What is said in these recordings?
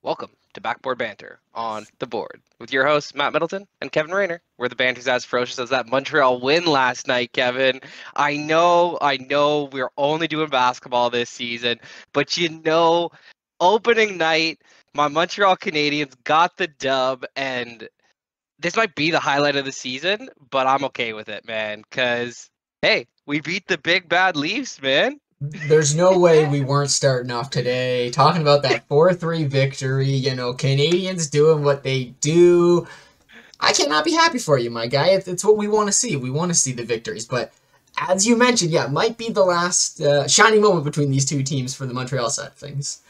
Welcome to Backboard Banter on the board with your hosts, Matt Middleton and Kevin Rayner, where the banter's as ferocious as that Montreal win last night, Kevin. I know we're only doing basketball this season, but opening night, my Montreal Canadiens got the dub, and this might be the highlight of the season, but I'm okay with it, man, because, hey, we beat the big bad Leafs, man. There's no way we weren't starting off today talking about that 4-3 victory. Canadians doing what they do. I cannot be happy for you, my guy. It's what we want to see. We want to see the victories. But as you mentioned, yeah, it might be the last shining moment between these two teams for the Montreal side of things.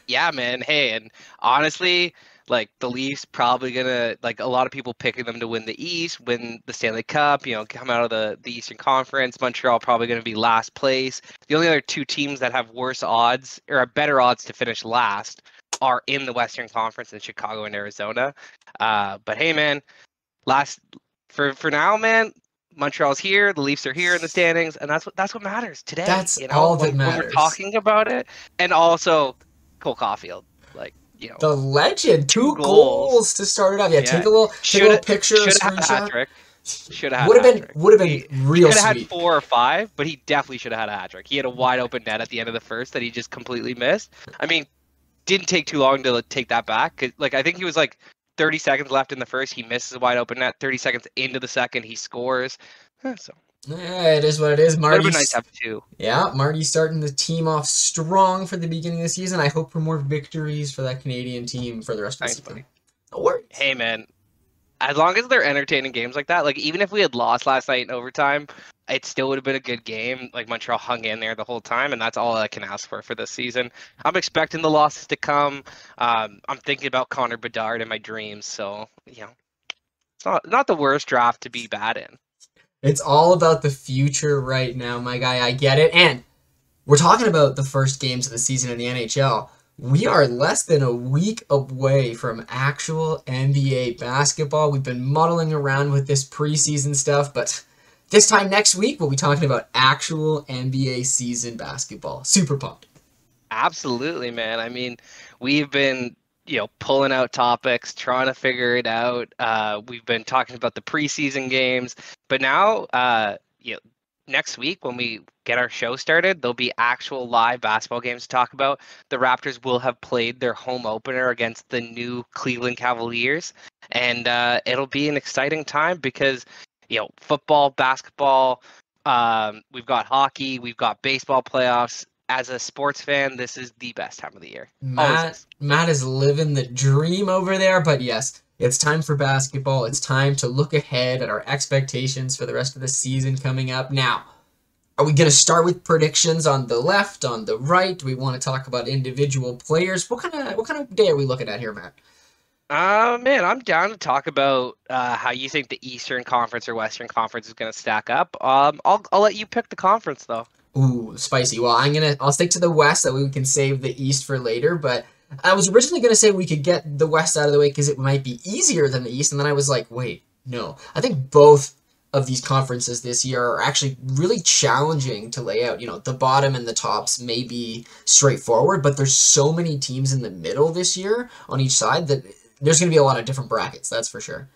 Yeah, man. Hey, and honestly, like the Leafs probably gonna like a lot of people picking them to win the East, win the Stanley Cup, come out of the Eastern Conference. Montreal probably gonna be last place. The only other two teams that have worse odds or better odds to finish last are in the Western Conference in Chicago and Arizona. But hey, man, last for now, man. Montreal's here, the Leafs are here in the standings, and that's what matters today. That's all that When we're matters. talking about it, and also Cole Caulfield, like The legend, two two goals. goals to start it off. Yeah, Yeah, take a little picture, a should have had a hat screenshot. trick. Should have had a hat trick. Would have He been real could have had sweet. 4 or 5, but he definitely should have had a hat trick. He had a wide open net at the end of the first that he just completely missed. I mean, didn't take too long to take that back. 'Cause, I think he was 30 seconds left in the first. He misses a wide open net. 30 seconds into the second, he scores. So Yeah, it is what it is. would have been nice to have two. Yeah, Marty's starting the team off strong for the beginning of the season. I hope for more victories for that Canadian team for the rest of the Thanks, season. buddy. No worries. Hey, man. As long as they're entertaining games like that, even if we had lost last night in overtime, it still would have been a good game. Montreal hung in there the whole time, and that's all I can ask for this season. I'm expecting the losses to come. I'm thinking about Connor Bedard in my dreams, so it's not the worst draft to be bad in. It's all about the future right now, my guy. I get it. And we're talking about the first games of the season in the NHL. We are less than a week away from actual NBA basketball. We've been muddling around with this preseason stuff, but this time next week, we'll be talking about actual NBA season basketball. Super pumped. Absolutely, man. I mean, we've been pulling out topics, trying to figure it out. We've been talking about the preseason games, but now, next week when we get our show started, there'll be actual live basketball games to talk about. The Raptors will have played their home opener against the new Cleveland Cavaliers, and it'll be an exciting time because football, basketball, we've got hockey, we've got baseball playoffs. As a sports fan, this is the best time of the year. Matt is living the dream over there, but yes, it's time for basketball. It's time to look ahead at our expectations for the rest of the season coming up. Now, are we going to start with predictions on the left, on the right? Do we want to talk about individual players? What kind of day are we looking at here, Matt? Man, I'm down to talk about how you think the Eastern Conference or Western Conference is going to stack up. I'll let you pick the conference though. Ooh, spicy. Well, I'll stick to the West. That way we can save the East for later. But I was originally going to say we could get the West out of the way because it might be easier than the East. And then I was like, wait, no. I think both of these conferences this year are actually really challenging to lay out. The bottom and the tops may be straightforward, but there's so many teams in the middle this year on each side that there's going to be a lot of different brackets. That's for sure.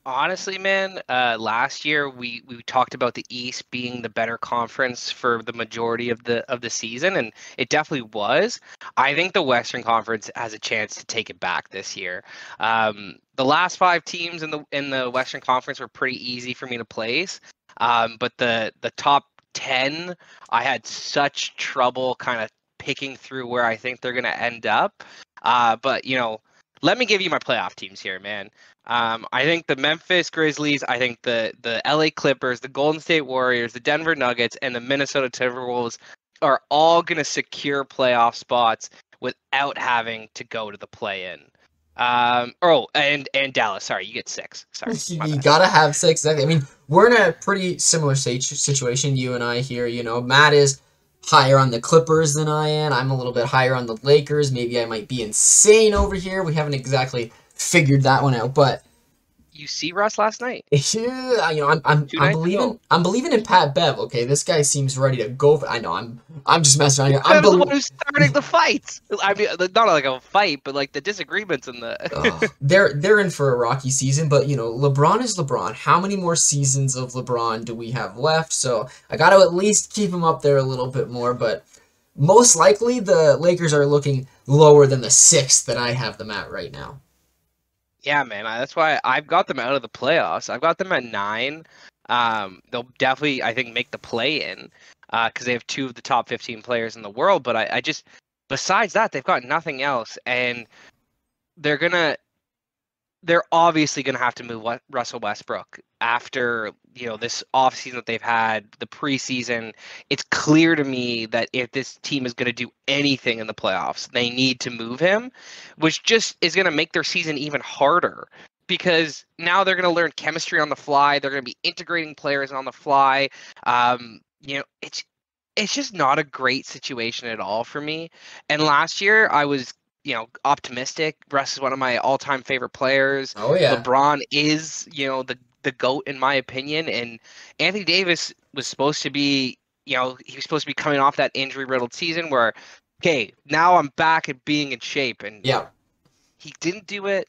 Honestly, man, last year we talked about the East being the better conference for the majority of the season, and it definitely was. I think the Western Conference has a chance to take it back this year. The last 5 teams in the Western Conference were pretty easy for me to place, but the top 10, I had such trouble kind of picking through where I think they're going to end up. But let me give you my playoff teams here, man. I think the Memphis Grizzlies, I think the LA Clippers, the Golden State Warriors, the Denver Nuggets, and the Minnesota Timberwolves are all going to secure playoff spots without having to go to the play-in. And Dallas. Sorry, you get 6. Sorry, You gotta have 6. I mean, we're in a pretty similar situation, you and I here. Matt is higher on the Clippers than I am. I'm a little bit higher on the Lakers. Maybe I might be insane over here. We haven't exactly figured that one out, but you see Russ last night? Yeah, I'm Two I'm nights believing ago. I'm believing in Pat Bev. Okay, this guy seems ready to go. I know I'm just messing around here. Bev is the one who's starting the fights. I mean, not like a fight, but like the disagreements and Oh, the. they're in for a rocky season, but LeBron is LeBron. How many more seasons of LeBron do we have left? So I got to at least keep him up there a little bit more, but most likely the Lakers are looking lower than the sixth that I have them at right now. Yeah, man. That's why I've got them out of the playoffs. I've got them at 9. They'll definitely, I think, make the play in because they have 2 of the top 15 players in the world. But I just, besides that, they've got nothing else, and they're gonna they're obviously going to have to move Russell Westbrook after, this offseason that they've had, the preseason. It's clear to me that if this team is going to do anything in the playoffs, they need to move him, which just is going to make their season even harder because now they're going to learn chemistry on the fly. They're going to be integrating players on the fly. It's just not a great situation at all for me. And last year I was optimistic. Russ is one of my all-time favorite players. Oh yeah. LeBron is, the GOAT in my opinion. And Anthony Davis was supposed to be, he was supposed to be coming off that injury-riddled season where, okay, now I'm back at being in shape. And Yeah. he didn't do it.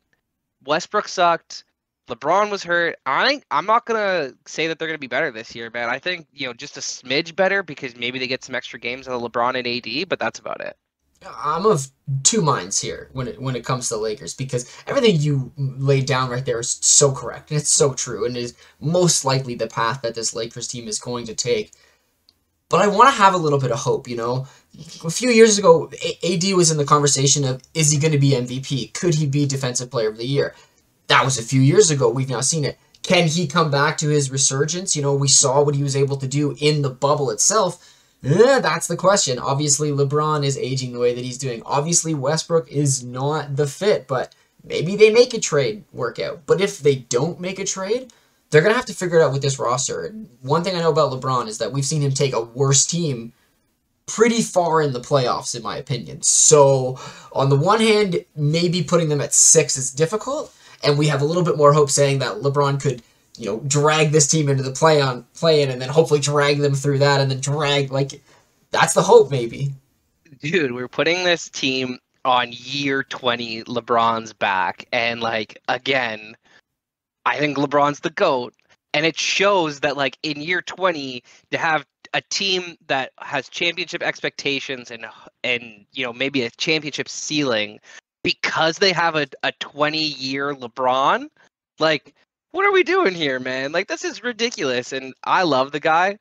Westbrook sucked. LeBron was hurt. I'm not gonna say that they're gonna be better this year, man. I think, just a smidge better because maybe they get some extra games on LeBron and AD, but that's about it. I'm of two minds here when it comes to the Lakers because everything you laid down right there is so correct and it's so true and is most likely the path that this Lakers team is going to take. But I want to have a little bit of hope, A few years ago, AD was in the conversation of, is he going to be MVP? Could he be Defensive Player of the Year? That was a few years ago. We've now seen it. Can he come back to his resurgence? We saw what he was able to do in the bubble itself. That's the question. Obviously, LeBron is aging the way that he's doing. Obviously, Westbrook is not the fit, but maybe they make a trade work out. But if they don't make a trade, they're going to have to figure it out with this roster. One thing I know about LeBron is that we've seen him take a worse team pretty far in the playoffs, in my opinion. So, on the one hand, maybe putting them at 6 is difficult, and we have a little bit more hope saying that LeBron could drag this team into the play-in, and then hopefully drag them through that, and then that's the hope, maybe. Dude, we're putting this team on year 20 LeBron's back, and again, I think LeBron's the GOAT, and it shows that in year 20 to have a team that has championship expectations and maybe a championship ceiling because they have a 20-year LeBron, what are we doing here, man? This is ridiculous. And I love the guy.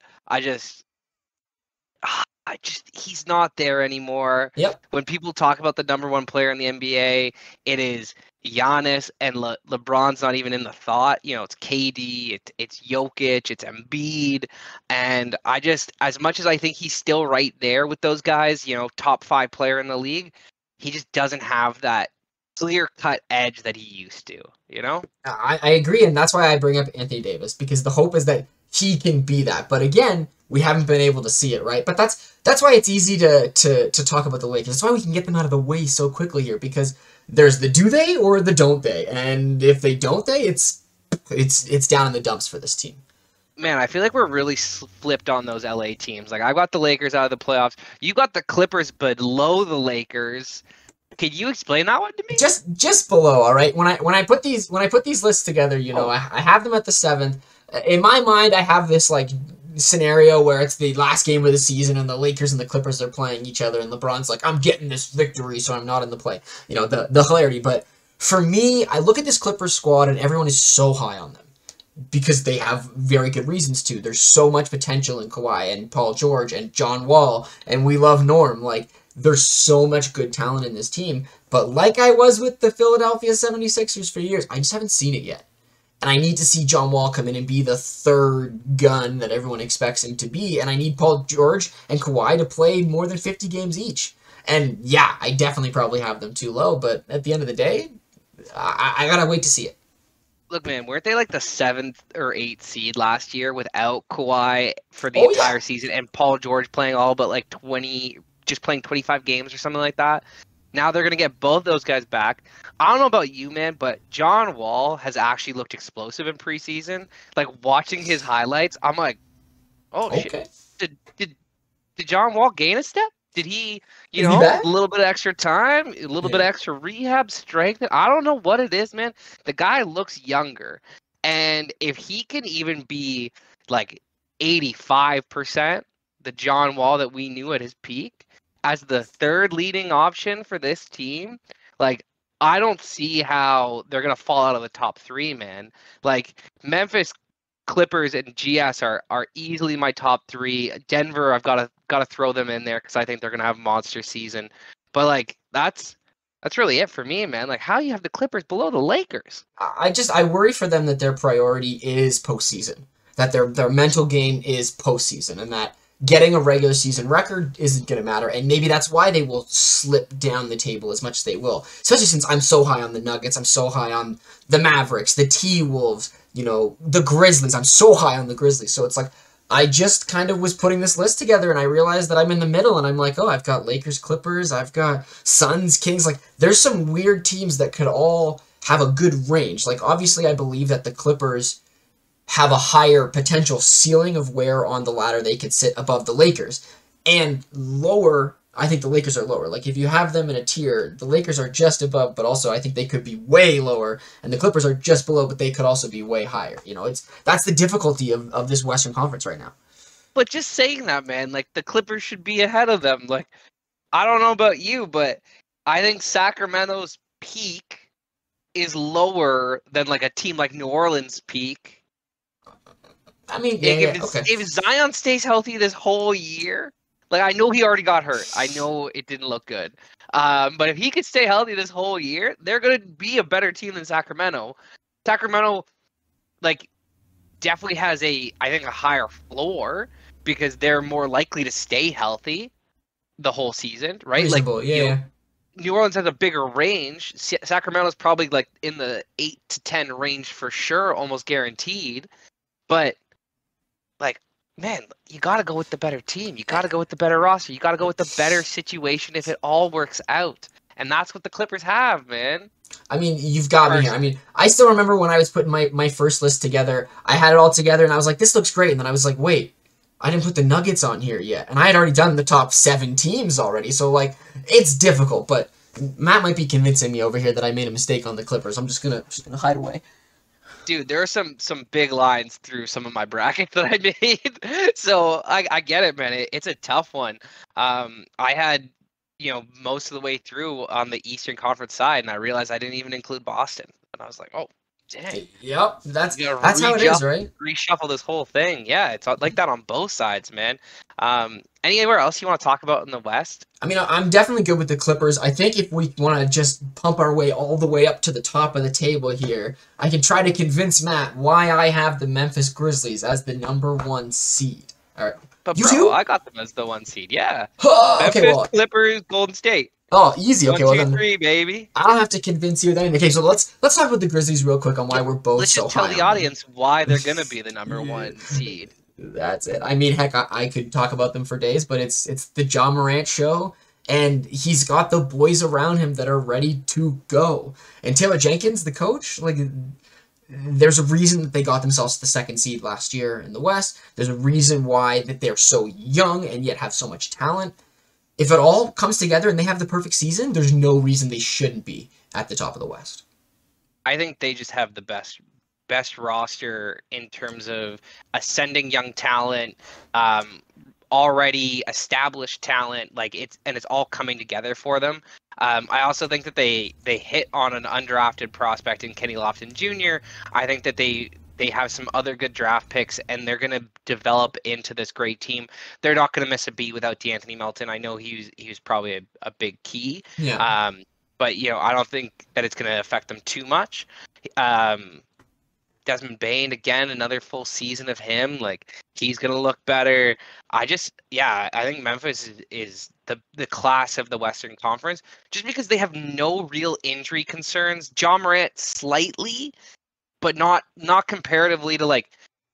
He's not there anymore. Yep. When people talk about the number 1 player in the NBA, it is Giannis, and LeBron's not even in the thought. It's KD, it's Jokic, it's Embiid, and as much as I think he's still right there with those guys, top 5 player in the league, he just doesn't have that clear-cut edge that he used to. I agree, and that's why I bring up Anthony Davis, because the hope is that he can be that. But again, we haven't been able to see it, right? But that's why it's easy to talk about the Lakers. That's why we can get them out of the way so quickly here, because there's the do they or the don't they, and if they don't they, it's down in the dumps for this team. Man, I feel like we're really flipped on those LA teams. I've got the Lakers out of the playoffs. You got the Clippers below the Lakers. Could you explain that one to me? Just below, all right. When I put these lists together, I have them at the 7th. In my mind, I have this scenario where it's the last game of the season and the Lakers and the Clippers are playing each other, and LeBron's like, I'm getting this victory, so I'm not in the play. The hilarity. But for me, I look at this Clippers squad and everyone is so high on them because they have very good reasons to. There's so much potential in Kawhi and Paul George and John Wall, and we love Norm. There's so much good talent in this team, but like I was with the Philadelphia 76ers for years, I just haven't seen it yet. And I need to see John Wall come in and be the third gun that everyone expects him to be, and I need Paul George and Kawhi to play more than 50 games each. And yeah, I definitely probably have them too low, but at the end of the day, I gotta wait to see it. Look, man, weren't they the 7th or 8th seed last year without Kawhi for the entire season, and Paul George playing all but 20... just playing 25 games or something like that? Now they're going to get both those guys back. I don't know about you, man, but John Wall has actually looked explosive in preseason. Like watching his highlights, I'm like, oh shit. Okay. Did did did John Wall gain a step? Did he, Is he a back? little bit of extra time, a little bit Yeah. of extra rehab, strength? I don't know what it is, man. The guy looks younger. And if he can even be like 85% the John Wall that we knew at his peak as the third leading option for this team, like I don't see how they're gonna fall out of the top three, man. Like Memphis Clippers and GS are easily my top three. Denver, I've got to throw them in there because I think they're gonna have a monster season. But like that's really it for me, man. Like how you have the Clippers below the Lakers? I worry for them that their priority is postseason, that their mental game is postseason, and that getting a regular season record isn't going to matter, and maybe that's why they will slip down the table as much as they will. Especially since I'm so high on the Nuggets, I'm so high on the Mavericks, the T-Wolves, the Grizzlies. I'm so high on the Grizzlies, so it's like I just kind of was putting this list together and I realized that I'm in the middle and I'm like, oh, I've got Lakers, Clippers, I've got Suns, Kings. Like, there's some weird teams that could all have a good range. Like, obviously, I believe that the Clippers have a higher potential ceiling of where on the ladder they could sit above the Lakers. And lower, I think the Lakers are lower. Like, if you have them in a tier, the Lakers are just above, but also I think they could be way lower. And the Clippers are just below, but they could also be way higher. That's the difficulty of this Western Conference right now. But just saying that, man, like the Clippers should be ahead of them. Like I don't know about you, but I think Sacramento's peak is lower than like a team like New Orleans' peak. I mean, Like yeah, okay. if Zion stays healthy this whole year, like I know he already got hurt. I know it didn't look good. But if he could stay healthy this whole year, they're gonna be a better team than Sacramento. Sacramento, like, definitely has I think a higher floor because they're more likely to stay healthy the whole season, right? Like, Reasonable, yeah, yeah. New Orleans has a bigger range. Sacramento's probably like in the 8 to 10 range for sure, almost guaranteed. But like, man, you got to go with the better team. You got to go with the better roster. You got to go with the better situation if it all works out. And that's what the Clippers have, man. I mean, you've got me here. I mean, I still remember when I was putting my first list together, I had it all together and I was like, this looks great. And then I was like, wait, I didn't put the Nuggets on here yet. And I had already done the top 7 teams already. So, like, it's difficult. But Matt might be convincing me over here that I made a mistake on the Clippers. I'm just gonna hide away. Dude, there are some big lines through some of my brackets that I made. So I get it, man. It's a tough one. I had, most of the way through on the Eastern Conference side, and I realized I didn't even include Boston. And I was like, oh, dang. Yep, that's You gotta how it is, right? reshuffle this whole thing. Yeah, it's like that on both sides, man. Anywhere else you want to talk about in the West? I mean, I'm definitely good with the Clippers. I think if we want to just pump our way all the way up to the top of the table here, I can try to convince Matt why I have the Memphis Grizzlies as the #1 seed. All right. But You bro, too? I got them as the 1 seed. Yeah. Okay, Memphis, well, Clippers, Golden State. oh, easy. Okay, 1, well 2, then 3, baby. I don't have to convince you then. Okay, so let's talk about the Grizzlies real quick on why we're both Let's so just tell high the on them. audience why they're gonna be the #1 seed. That's it. I mean, heck, I could talk about them for days, but it's the John Morant show, and he's got the boys around him that are ready to go. And Taylor Jenkins, the coach, like, there's a reason that they got themselves the 2nd seed last year in the West. There's a reason why that they're so young and yet have so much talent. If it all comes together and they have the perfect season, there's no reason they shouldn't be at the top of the West. I think they just have the best roster in terms of ascending young talent, already established talent. Like it's all coming together for them. I also think that they hit on an undrafted prospect in Kenny Lofton Jr. I think that they have some other good draft picks, and they're going to develop into this great team. They're not going to miss a beat without DeAnthony Melton. I know he was probably a big key. Yeah. But I don't think that it's going to affect them too much. Desmond Bain, again, another full season of him. Like, he's going to look better. I think Memphis is the class of the Western Conference just because they have no real injury concerns. John Morant slightly, but not comparatively to, like,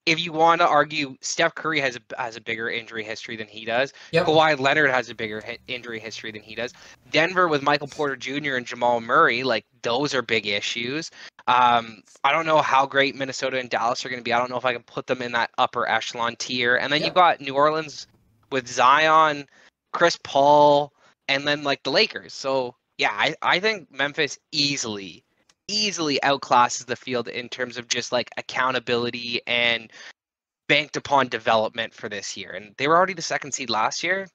if you want to argue, Steph Curry has a bigger injury history than he does. Yep. Kawhi Leonard has a bigger injury history than he does. Denver with Michael Porter Jr. and Jamal Murray, like those are big issues. I don't know how great Minnesota and Dallas are going to be. I don't know if I can put them in that upper echelon tier. And then you've got New Orleans with Zion, Chris Paul, and then like the Lakers. So yeah, I think Memphis easily outclasses the field in terms of just like accountability and banked upon development for this year. And they were already the second seed last year.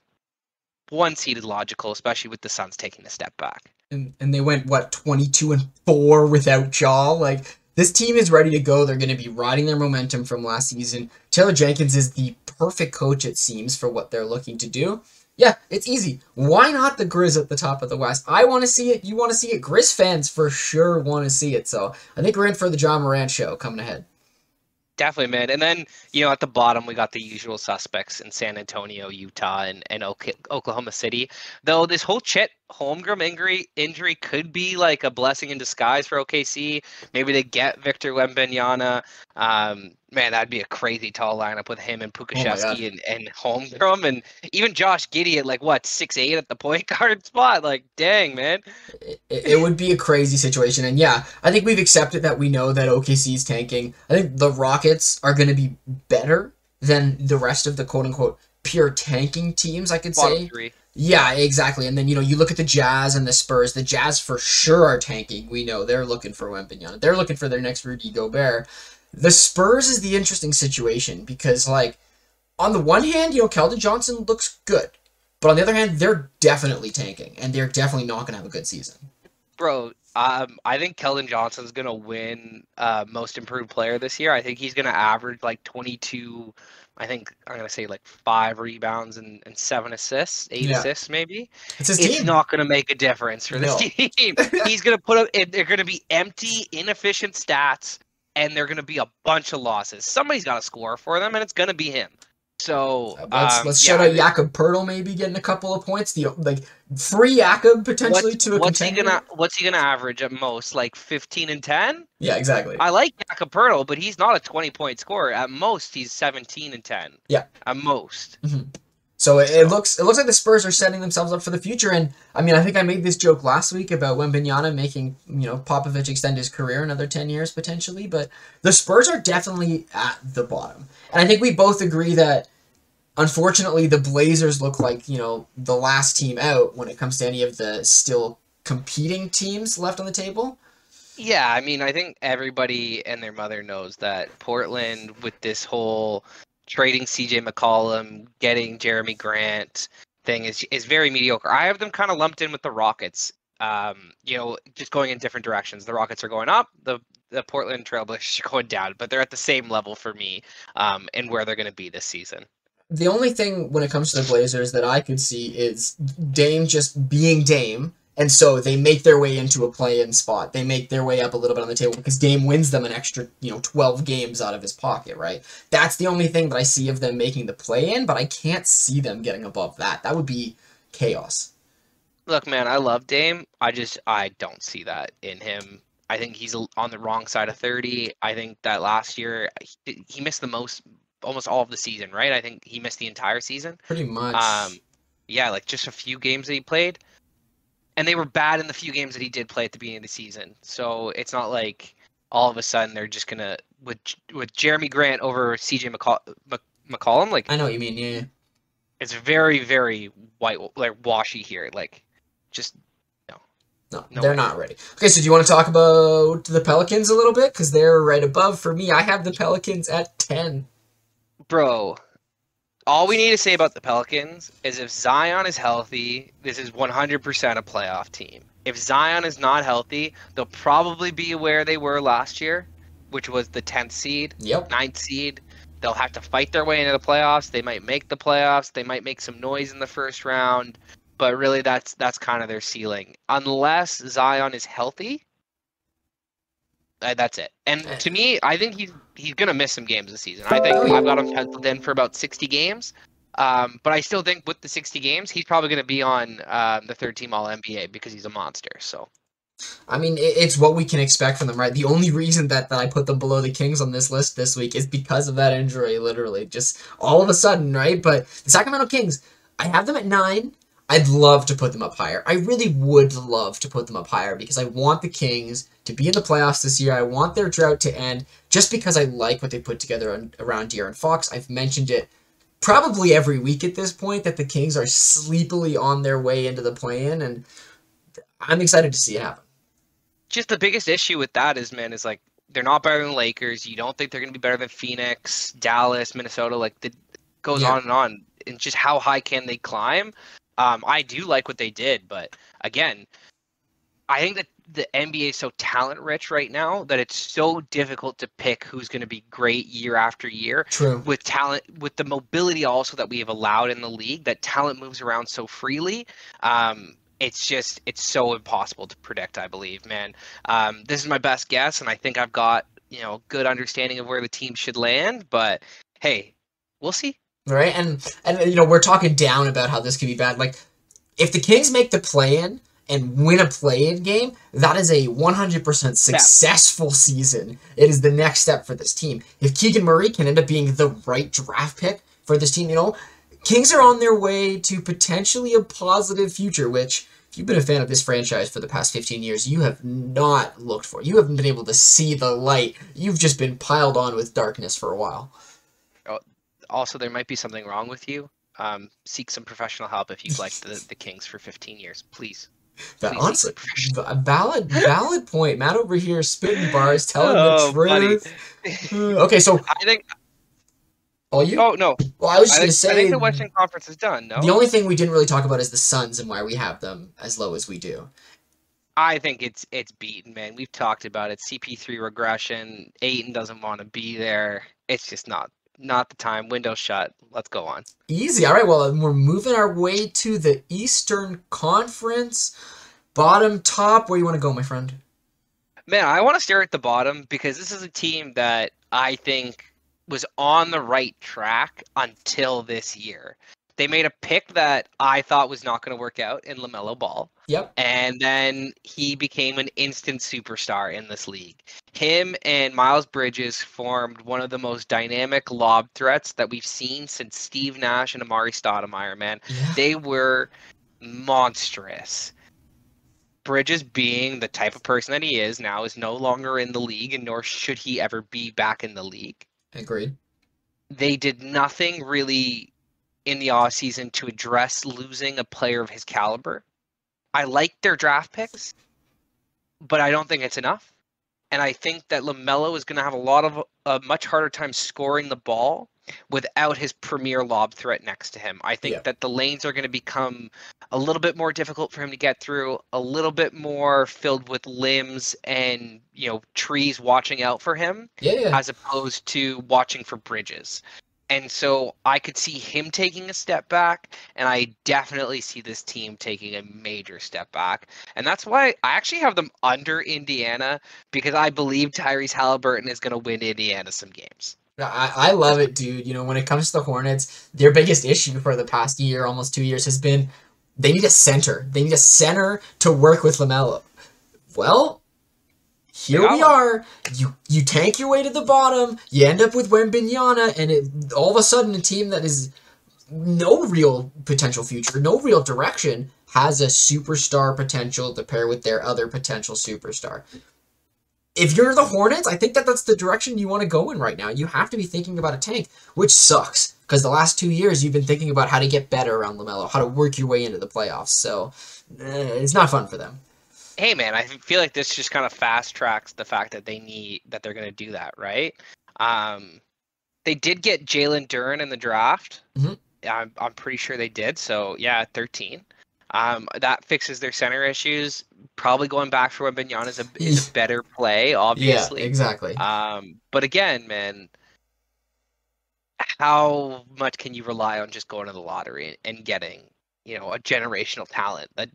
One seed is logical, especially with the Suns taking a step back. And they went, what, 22-4 without Ja? Like, this team is ready to go. They're going to be riding their momentum from last season. Taylor Jenkins is the perfect coach, it seems, for what they're looking to do. Yeah, it's easy. Why not the Grizz at the top of the West? I want to see it. You want to see it. Grizz fans for sure want to see it. So I think we're in for the John Morant show coming ahead. Definitely, man. And then, at the bottom, we got the usual suspects in San Antonio, Utah, and Oklahoma City. Though this whole Chet Holmgren injury could be like a blessing in disguise for OKC. Maybe they get Victor Wembanyama. Man, that'd be a crazy tall lineup with him and Pukashevsky and Holmgren. And even Josh Giddey at 6'8" at the point guard spot. Like, dang, man. It would be a crazy situation. And yeah, I think we've accepted that we know that OKC is tanking. I think the Rockets are going to be better than the rest of the quote-unquote pure tanking teams, I could say. Three. Yeah, exactly. And then, you look at the Jazz and the Spurs. The Jazz for sure are tanking. We know they're looking for Wembanyama. They're looking for their next Rudy Gobert. The Spurs is the interesting situation because, on the one hand, Keldon Johnson looks good. But on the other hand, they're definitely tanking, and they're definitely not going to have a good season. Bro, I think Keldon Johnson's going to win most improved player this year. I think he's going to average 22, I think I'm going to say 5 rebounds and 7 assists, 8 assists maybe. It's not going to make a difference for this team. He's going to put up, they're going to be empty, inefficient stats, and they're going to be a bunch of losses. Somebody's got to score for them, and it's going to be him. So let's shout out Jakob Poeltl maybe getting a couple of points. Free Jakob potentially to a contender. What's he gonna average at most? 15 and 10? Yeah, exactly. I like Jakob Poeltl, but he's not a 20-point scorer. At most, he's 17 and 10. Yeah, at most. Mm-hmm. So it looks like the Spurs are setting themselves up for the future. And I mean, I think I made this joke last week about Wembanyama making Popovich extend his career another 10 years potentially. But the Spurs are definitely at the bottom, and I think we both agree that. Unfortunately, the Blazers look like, the last team out when it comes to any of the still competing teams left on the table. Yeah, I mean, I think everybody and their mother knows that Portland, with this whole trading CJ McCollum, getting Jeremy Grant thing, is very mediocre. I have them kind of lumped in with the Rockets, just going in different directions. The Rockets are going up, the Portland Trailblazers are going down, but they're at the same level for me and where they're going to be this season. The only thing when it comes to the Blazers that I could see is Dame just being Dame, and so they make their way into a play-in spot. They make their way up a little bit on the table because Dame wins them an extra, 12 games out of his pocket, right? That's the only thing that I see of them making the play-in, but I can't see them getting above that. That would be chaos. Look, man, I love Dame. I don't see that in him. I think he's on the wrong side of 30. I think that last year he missed the most. Almost all of the season, right? I think he missed the entire season. Pretty much. Just a few games that he played. And they were bad in the few games that he did play at the beginning of the season. So it's not like all of a sudden they're just going to, with Jeremy Grant over CJ McCollum, I know what you mean, yeah. It's very, very washy here. No, they're not ready. Okay, so do you want to talk about the Pelicans a little bit? Because they're right above. For me, I have the Pelicans at 10. Bro, all we need to say about the Pelicans is if Zion is healthy, this is 100% a playoff team. If Zion is not healthy, they'll probably be where they were last year, which was the 10th seed, 9th seed. They'll have to fight their way into the playoffs. They might make the playoffs. They might make some noise in the first round. But really, that's kind of their ceiling. Unless Zion is healthy, that's it. And to me, I think he's going to miss some games this season. I think I've got him penciled in for about 60 games. But I still think with the 60 games, he's probably going to be on the third team All-NBA because he's a monster. So I mean, it's what we can expect from them, right? The only reason that I put them below the Kings on this list this week is because of that injury, literally. Just all of a sudden, right? But the Sacramento Kings, I have them at 9. I'd love to put them up higher. I really would love to put them up higher because I want the Kings to be in the playoffs this year. I want their drought to end just because I like what they put together around De'Aaron Fox. I've mentioned it probably every week at this point that the Kings are sleepily on their way into the play-in, and I'm excited to see it happen. Just the biggest issue with that is, man, is like they're not better than the Lakers. You don't think they're going to be better than Phoenix, Dallas, Minnesota. Like it goes on and on. And just how high can they climb? I do like what they did, but again, I think that the NBA is so talent rich right now that it's so difficult to pick who's going to be great year after year. True. With talent, with the mobility also that we have allowed in the league, that talent moves around so freely. It's so impossible to predict, I believe, man. This is my best guess, and I think I've got, good understanding of where the team should land, but hey, we'll see. Right? And we're talking down about how this could be bad. Like, if the Kings make the play-in and win a play-in game, that is a 100% successful season. It is the next step for this team. If Keegan Murray can end up being the right draft pick for this team, Kings are on their way to potentially a positive future, which, if you've been a fan of this franchise for the past 15 years, you have not looked for. You haven't been able to see the light. You've just been piled on with darkness for a while. Also, there might be something wrong with you. Seek some professional help if you've liked the Kings for 15 years. Please. Honestly, a valid point. Matt over here spitting bars, telling the truth. Okay, so I think... Oh, you? Oh, no. Well, I was just going to say... I think the Western Conference is done, no? The only thing we didn't really talk about is the Suns and why we have them as low as we do. I think it's beaten, man. We've talked about it. CP3 regression. Ayton doesn't want to be there. It's just not the time. Window shut. Let's go on. Easy. All right, well, we're moving our way to the Eastern Conference. Bottom, top. Where do you want to go, my friend? Man, I want to start at the bottom because this is a team that I think was on the right track until this year. They made a pick that I thought was not going to work out in LaMelo Ball. Yep. And then he became an instant superstar in this league. Him and Miles Bridges formed one of the most dynamic lob threats that we've seen since Steve Nash and Amari Stoudemire, man. Yeah. They were monstrous. Bridges, being the type of person that he is now, is no longer in the league, and nor should he ever be back in the league. Agreed. They did nothing really in the offseason to address losing a player of his caliber. I like their draft picks, but I don't think it's enough. And I think that LaMelo is going to have a much harder time scoring the ball without his premier lob threat next to him. I think that the lanes are going to become a little bit more difficult for him to get through, a little bit more filled with limbs and, trees watching out for him, as opposed to watching for Bridges. And so I could see him taking a step back, and I definitely see this team taking a major step back. And that's why I actually have them under Indiana, because I believe Tyrese Halliburton is going to win Indiana some games. I love it, dude. When it comes to the Hornets, their biggest issue for the past year, almost 2 years, has been they need a center. They need a center to work with LaMelo. Well, here we are. You tank your way to the bottom. You end up with Wembanyama, and all of a sudden, a team that is no real potential future, no real direction, has a superstar potential to pair with their other potential superstar. If you're the Hornets, I think that's the direction you want to go in right now. You have to be thinking about a tank, which sucks, because the last 2 years you've been thinking about how to get better around LaMelo, how to work your way into the playoffs. So it's not fun for them. Hey, man, I feel like this just kind of fast tracks the fact that they're going to do that, right? They did get Jalen Duren in the draft. Mm-hmm. I'm pretty sure they did. So, 13. That fixes their center issues. Probably going back for Wembanyama is a better play, obviously. Yeah, exactly. But again, man, how much can you rely on just going to the lottery and getting, a generational talent? That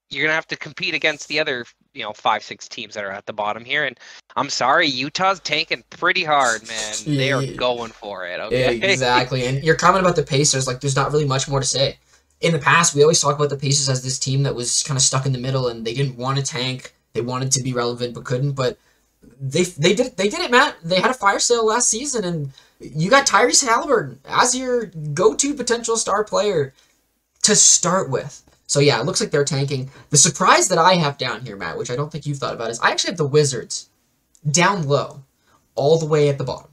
you're gonna have to compete against the other, 5-6 teams that are at the bottom here. And I'm sorry, Utah's tanking pretty hard, man. They are going for it. Okay, exactly. And your comment about the Pacers, there's not really much more to say. In the past, we always talk about the Pacers as this team that was kind of stuck in the middle, and they didn't want to tank. They wanted to be relevant but couldn't. But they did it, Matt. They had a fire sale last season, and you got Tyrese Halliburton as your go-to potential star player to start with. So yeah, it looks like they're tanking. The surprise that I have down here, Matt, which I don't think you've thought about, is I actually have the Wizards down low, all the way at the bottom.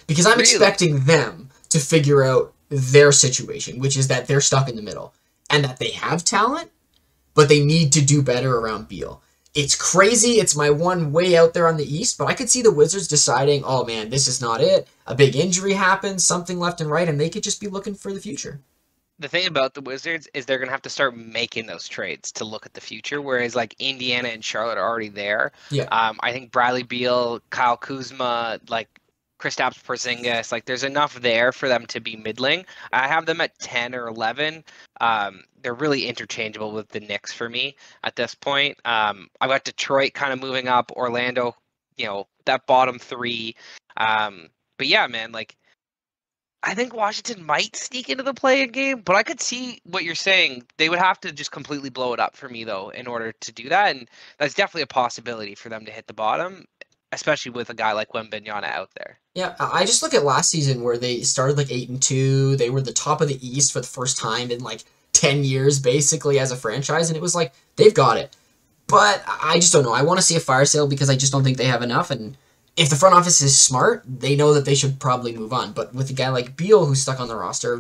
Because I'm expecting them to figure out their situation, which is that they're stuck in the middle. And that they have talent, but they need to do better around Beal. It's crazy. It's my one way out there on the East, but I could see the Wizards deciding, oh man, this is not it. A big injury happens, something left and right, and they could just be looking for the future. The thing about the Wizards is they're going to have to start making those trades to look at the future, whereas like Indiana and Charlotte are already there. Yeah. I think Bradley Beal, Kyle Kuzma, like Kristaps Porzingis, like there's enough there for them to be middling. I have them at 10 or 11. They're really interchangeable with the Knicks for me at this point. I've got Detroit kind of moving up, Orlando, that bottom three. But yeah, man, like I think Washington might sneak into the play-in game, but I could see what you're saying. They would have to just completely blow it up for me, though, in order to do that. And that's definitely a possibility for them to hit the bottom, especially with a guy like Wembanyama out there. Yeah, I just look at last season where they started like 8-2. They were the top of the East for the first time in like 10 years, basically, as a franchise. And it was like, they've got it. But I just don't know. I want to see a fire sale because I just don't think they have enough. And if the front office is smart, they know that they should probably move on. But with a guy like Beal who's stuck on the roster,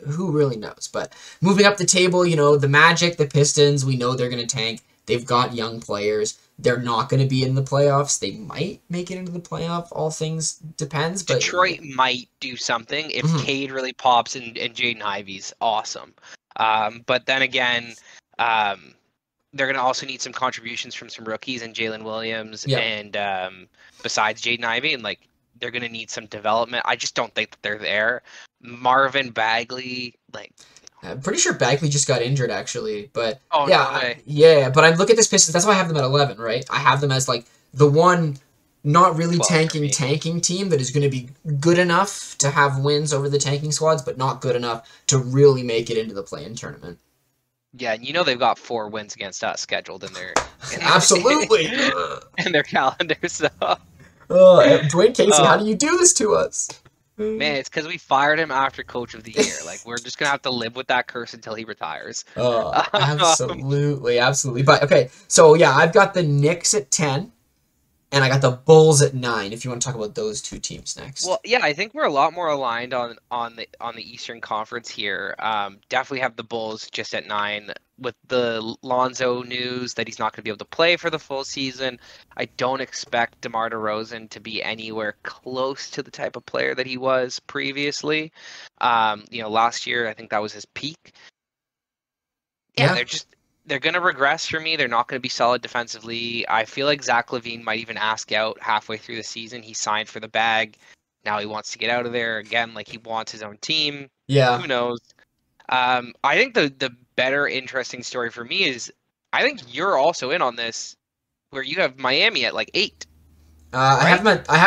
who really knows? But moving up the table, the Magic, the Pistons, we know they're going to tank. They've got young players. They're not going to be in the playoffs. They might make it into the playoff. All things depends. But Detroit might do something if Cade really pops and Jaden Ivey's awesome. But then again, they're going to also need some contributions from some rookies and Jalen Williams and besides Jaden Ivey, and like they're going to need some development. I just don't think that they're there. Marvin Bagley, like I'm pretty sure Bagley just got injured actually, but no way. Yeah. But I look at this Pistons. That's why I have them at 11, right? I have them as like the one not really tanking team that is going to be good enough to have wins over the tanking squads, but not good enough to really make it into the play-in tournament. Yeah, and they've got 4 wins against us scheduled in their absolutely in their calendar. So, Dwayne Casey, how do you do this to us? Man, it's because we fired him after Coach of the Year. Like we're just gonna have to live with that curse until he retires. Absolutely. But okay, so yeah, I've got the Knicks at 10. And I got the Bulls at 9. If you want to talk about those two teams next. Well, yeah, I think we're a lot more aligned on the Eastern Conference here. Definitely have the Bulls just at 9 with the Lonzo news that he's not going to be able to play for the full season. I don't expect DeMar DeRozan to be anywhere close to the type of player that he was previously. Last year I think that was his peak. Yeah. They're going to regress for me. They're not going to be solid defensively. I feel like Zach LaVine might even ask out halfway through the season. He signed for the bag. Now he wants to get out of there again. Like he wants his own team. Yeah. Who knows? I think the better interesting story for me is I think you're also in on this where you have Miami at like 8. Right? I have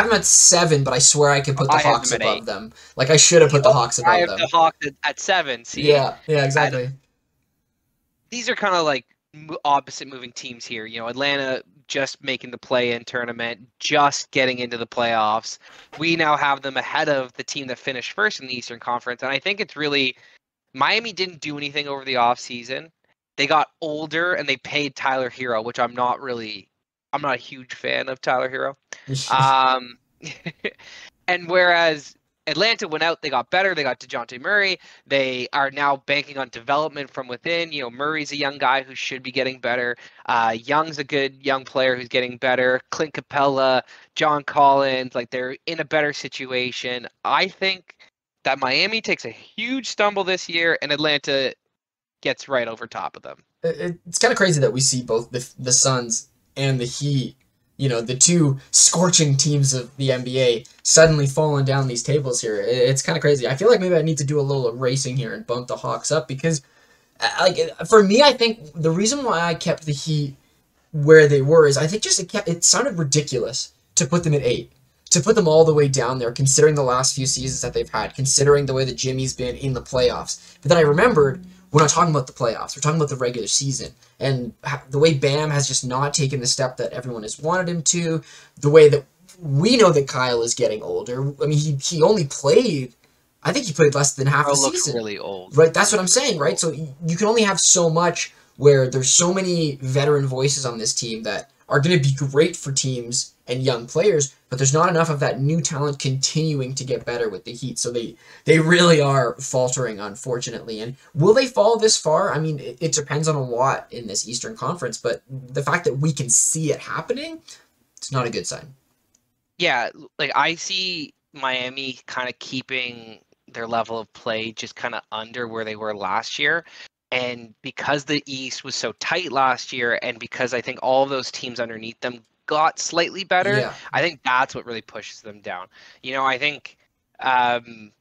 them at 7, but I swear I could put the Hawks above them. Like I should have put the Hawks above them. I have the Hawks at 7. See? Yeah, exactly. These are kind of like opposite moving teams here. Atlanta just making the play-in tournament, just getting into the playoffs. We now have them ahead of the team that finished first in the Eastern Conference. And I think it's really Miami didn't do anything over the offseason. They got older and they paid Tyler Hero, which I'm not a huge fan of Tyler Hero. And whereas Atlanta went out, they got better. They got DeJounte Murray. They are now banking on development from within. Murray's a young guy who should be getting better. Young's a good young player who's getting better. Clint Capella, John Collins, like they're in a better situation. I think that Miami takes a huge stumble this year and Atlanta gets right over top of them. It's kind of crazy that we see both the Suns and the Heat, the two scorching teams of the NBA suddenly falling down these tables here. It's kind of crazy. I feel like maybe I need to do a little erasing here and bump the Hawks up because, for me, I think the reason why I kept the Heat where they were is I think just it sounded ridiculous to put them at 8, to put them all the way down there, considering the last few seasons that they've had, considering the way that Jimmy's been in the playoffs. But then I remembered we're not talking about the playoffs. We're talking about the regular season. And the way Bam has just not taken the step that everyone has wanted him to, the way that we know that Kyle is getting older. I mean, he only played, I think he played less than half Bro the looks season. really old. Right, that's what I'm saying, right? So you can only have so much where there's so many veteran voices on this team that are going to be great for teams and young players, but there's not enough of that new talent continuing to get better with the Heat. So they really are faltering, unfortunately. And will they fall this far? I mean, it depends on a lot in this Eastern Conference, but the fact that we can see it happening, it's not a good sign. Yeah, like I see Miami kind of keeping their level of play just kind of under where they were last year. And because the East was so tight last year, and because I think all of those teams underneath them got slightly better, Yeah. I think that's what really pushes them down. I think um,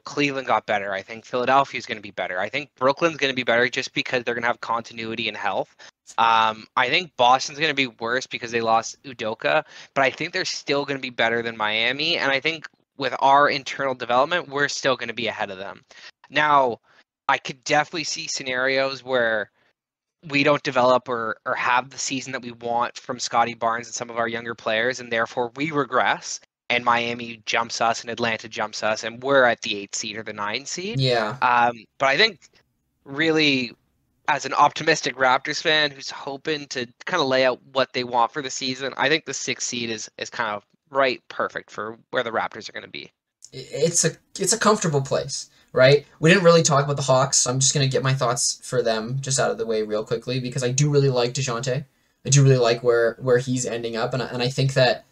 Cleveland got better. I think Philadelphia is going to be better. I think Brooklyn's going to be better just because they're going to have continuity and health. I think Boston's going to be worse because they lost Udoka, but I think they're still going to be better than Miami. And I think with our internal development, we're still going to be ahead of them. Now, I could definitely see scenarios where we don't develop or have the season that we want from Scotty Barnes and some of our younger players, and therefore we regress. And Miami jumps us, and Atlanta jumps us, and we're at the 8th seed or the 9th seed. Yeah. But I think really, as an optimistic Raptors fan who's hoping to kind of lay out what they want for the season, I think the 6th seed is kind of perfect for where the Raptors are going to be. It's a comfortable place, right? We didn't really talk about the Hawks, so I'm just going to get my thoughts for them just out of the way real quickly because I do really like DeJounte. I do really like where he's ending up, and I think that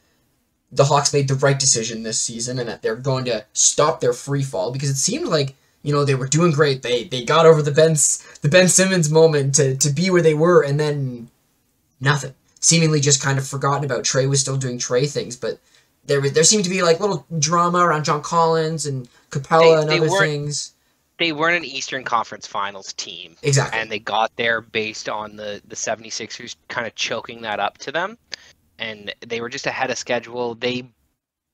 the Hawks made the right decision this season and that they're going to stop their free fall because it seemed like, they were doing great. They got over the Ben Simmons moment to be where they were, and then nothing. Seemingly just kind of forgotten about. Trey was still doing Trey things, but there seemed to be like little drama around John Collins and Capella and other things. They weren't an Eastern Conference Finals team. Exactly. And they got there based on the 76ers kind of choking that up to them. And they were just ahead of schedule.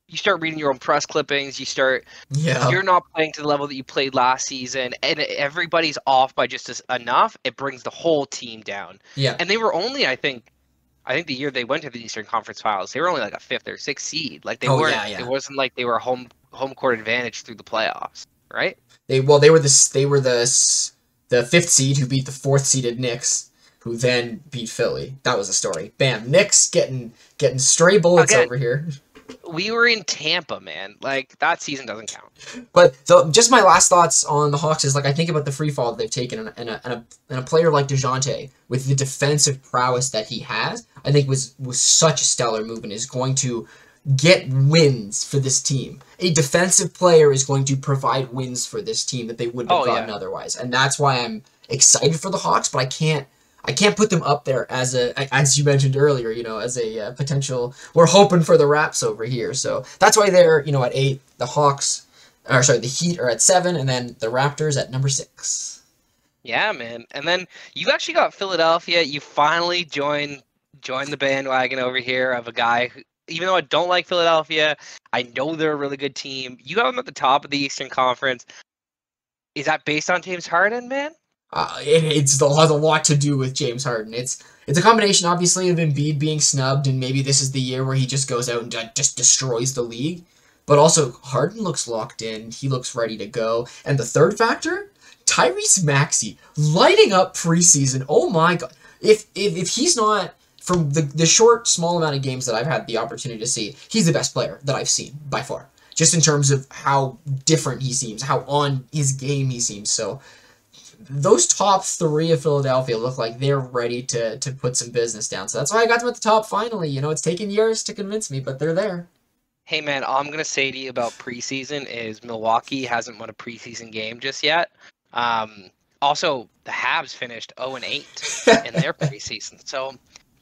You start reading your own press clippings. You're not playing to the level that you played last season, and everybody's off by just enough. It brings the whole team down. Yeah. And they were only, I think the year they went to the Eastern Conference Finals, they were only like a 5th or 6th seed. Like they weren't. Yeah. It wasn't like they were home court advantage through the playoffs, right? They were the 5th seed who beat the 4th seeded Knicks, who then beat Philly. That was the story. Bam, Knicks getting stray bullets over here. We were in Tampa, man. Like, that season doesn't count. But just my last thoughts on the Hawks is, like, I think about the free fall that they've taken, and a player like DeJounte, with the defensive prowess that he has, I think was such a stellar move and is going to get wins for this team. A defensive player is going to provide wins for this team that they wouldn't have gotten otherwise. And that's why I'm excited for the Hawks, but I can't put them up there as you mentioned earlier, as a potential. We're hoping for the Raps over here, so that's why they're at 8. The Heat are at 7, and then the Raptors at number 6. Yeah, man. And then you actually got Philadelphia. You finally joined the bandwagon over here of a guy who, even though I don't like Philadelphia, I know they're a really good team. You have them at the top of the Eastern Conference. Is that based on James Harden, man? It has a lot to do with James Harden. It's a combination, obviously, of Embiid being snubbed, and maybe this is the year where he just goes out and just destroys the league. But also, Harden looks locked in. He looks ready to go. And the third factor, Tyrese Maxey lighting up preseason. Oh my God! If he's not, from the short, small amount of games that I've had the opportunity to see, he's the best player that I've seen by far. Just in terms of how different he seems, how on his game he seems. So those top 3 of Philadelphia look like they're ready to put some business down. So that's why I got them at the top finally. It's taken years to convince me, but they're there. Hey, man, all I'm going to say to you about preseason is Milwaukee hasn't won a preseason game just yet. Also, the Habs finished 0-8 in their preseason. So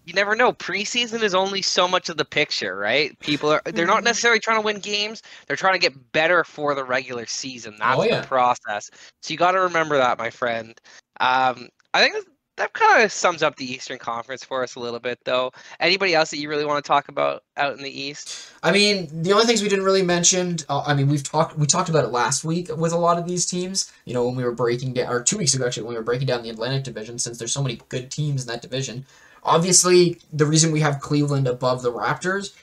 you never know. Preseason is only so much of the picture, right? They're not necessarily trying to win games. They're trying to get better for the regular season. That's the process. So you got to remember that, my friend. I think that kind of sums up the Eastern Conference for us a little bit, though. Anybody else that you really want to talk about out in the East? I mean, the only things we didn't really mention. I mean, we talked about it last week with a lot of these teams. You know, when we were breaking down, or 2 weeks ago actually, when we were breaking down the Atlantic Division, since there's so many good teams in that division. Obviously, the reason we have Cleveland above the Raptors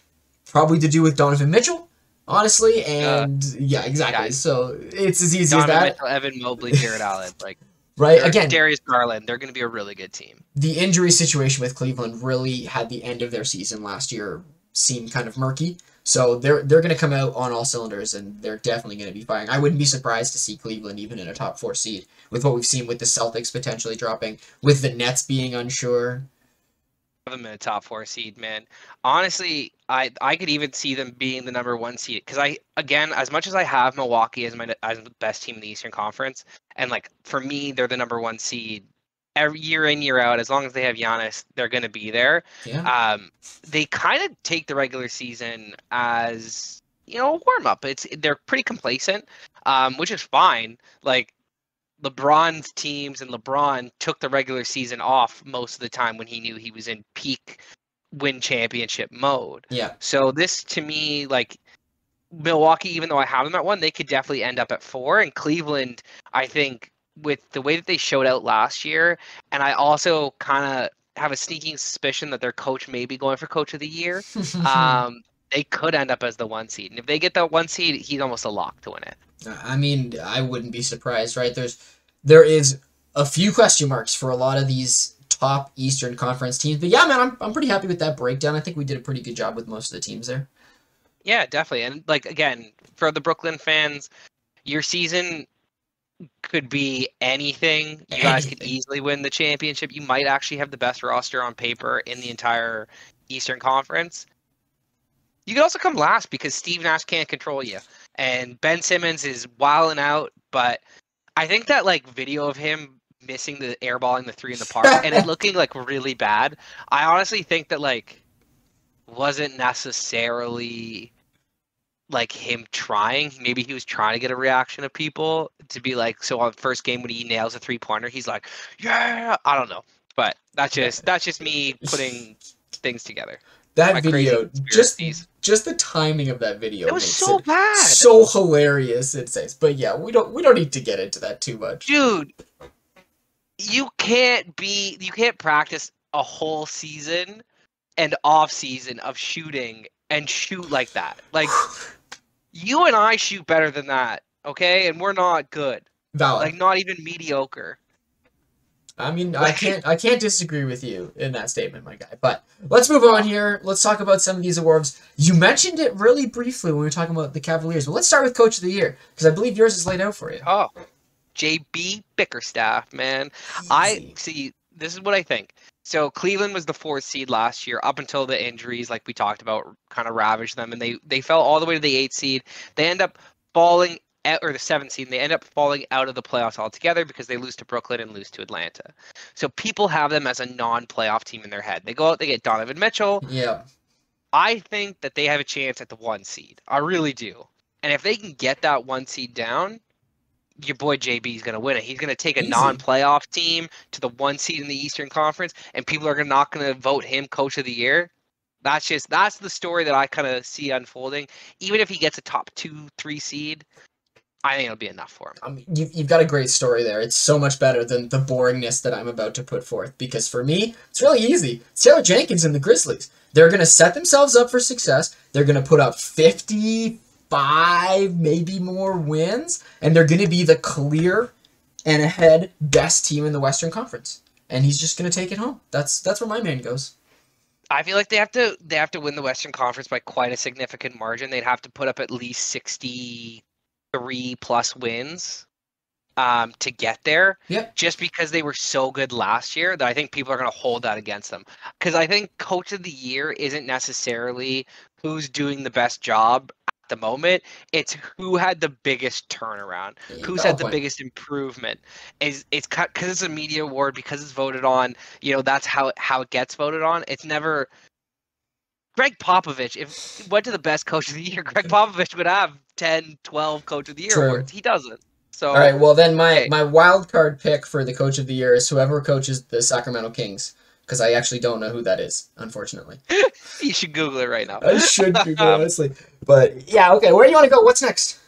probably to do with Donovan Mitchell, honestly, and yeah, exactly. Yeah. So it's as easy Donovan as that, Mitchell, Evan Mobley, Jared Allen, like right? Again, Darius Garland, they're going to be a really good team. the injury situation with Cleveland really had the end of their season last year seem kind of murky. So they're going to come out on all cylinders, and they're definitely going to be firing. I wouldn't be surprised to see Cleveland even in a top 4 seed with what we've seen with the Celtics potentially dropping, with the Nets being unsure. Them in a top 4 seed, man. Honestly, I could even see them being the number 1 seed because again, as much as I have Milwaukee as the best team in the Eastern Conference, and like for me, they're the number 1 seed every year in year out. As long as they have Giannis, they're going to be there. Yeah. They kind of take the regular season as a warm up. They're pretty complacent, which is fine. Like LeBron's teams and LeBron took the regular season off most of the time when he knew he was in peak win championship mode. Yeah. So this to me, like Milwaukee, even though I have them at 1, they could definitely end up at 4. And Cleveland, I think with the way that they showed out last year, and I also kind of have a sneaking suspicion that their coach may be going for coach of the year. They could end up as the 1 seed. And if they get that 1 seed, he's almost a lock to win it. I mean, I wouldn't be surprised, right? There is a few question marks for a lot of these top Eastern Conference teams. But yeah, man, I'm pretty happy with that breakdown. I think we did a pretty good job with most of the teams there. Yeah, definitely. And like again, for the Brooklyn fans, your season could be anything. You guys could easily win the championship. You might actually have the best roster on paper in the entire Eastern Conference. You could also come last because Steve Nash can't control you. And Ben Simmons is wilding out, but I think that like video of him missing the airballing the 3 in the park and it looking like really bad, I honestly think that like wasn't necessarily like him trying. Maybe he was trying to get a reaction of people to be like, so on the first game when he nails a 3-pointer, he's like, yeah, I don't know. But that's just me putting things together. That video, just the timing of that video, it was so bad, so hilarious. It says, but yeah, we don't need to get into that too much, dude. You can't practice a whole season and off season of shooting and shoot like that. Like you and I shoot better than that, okay? And we're not good. Valid. Like not even mediocre. I mean, I can't disagree with you in that statement, my guy. But let's move on here. Let's talk about some of these awards. You mentioned it really briefly when we were talking about the Cavaliers, but let's start with Coach of the Year because I believe yours is laid out for you. Oh, JB Bickerstaff, man. Easy. This is what I think. So Cleveland was the 4th seed last year up until the injuries, like we talked about, kind of ravaged them, and they fell all the way to the 8th seed. They end up falling or the 7th seed, and they end up falling out of the playoffs altogether because they lose to Brooklyn and lose to Atlanta. So people have them as a non-playoff team in their head. They go out, they get Donovan Mitchell. Yeah. I think that they have a chance at the 1 seed. I really do. And if they can get that 1 seed down, your boy JB is going to win it. He's going to take a non-playoff team to the 1 seed in the Eastern Conference, and people are not going to vote him Coach of the Year. That's the story that I kind of see unfolding. Even if he gets a top 2-3 seed, I think it'll be enough for him. I mean, you've got a great story there. It's so much better than the boringness that I'm about to put forth. Because for me, it's really easy. It's Taylor Jenkins and the Grizzlies. They're going to set themselves up for success. They're going to put up 55, maybe more wins. And they're going to be the clear and ahead best team in the Western Conference. And he's just going to take it home. That's where my man goes. I feel like they have to win the Western Conference by quite a significant margin. They'd have to put up at least 63 plus wins to get there. Yep. Just because they were so good last year that I think people are going to hold that against them. Because I think Coach of the Year isn't necessarily who's doing the best job at the moment. It's who had the biggest turnaround, who's had the biggest improvement. It's because it's a media award, because it's voted on. That's how it gets voted on. It's never. Greg Popovich, if he went to the best Coach of the Year, Greg Popovich would have 10, 12 Coach of the Year awards. He doesn't. All right, So, well then my hey, my wild card pick for the coach of the year is whoever coaches the Sacramento Kings, because I actually don't know who that is, unfortunately. you should Google it right now. I should Google um, honestly, but yeah, okay. Where do you want to go? What's next?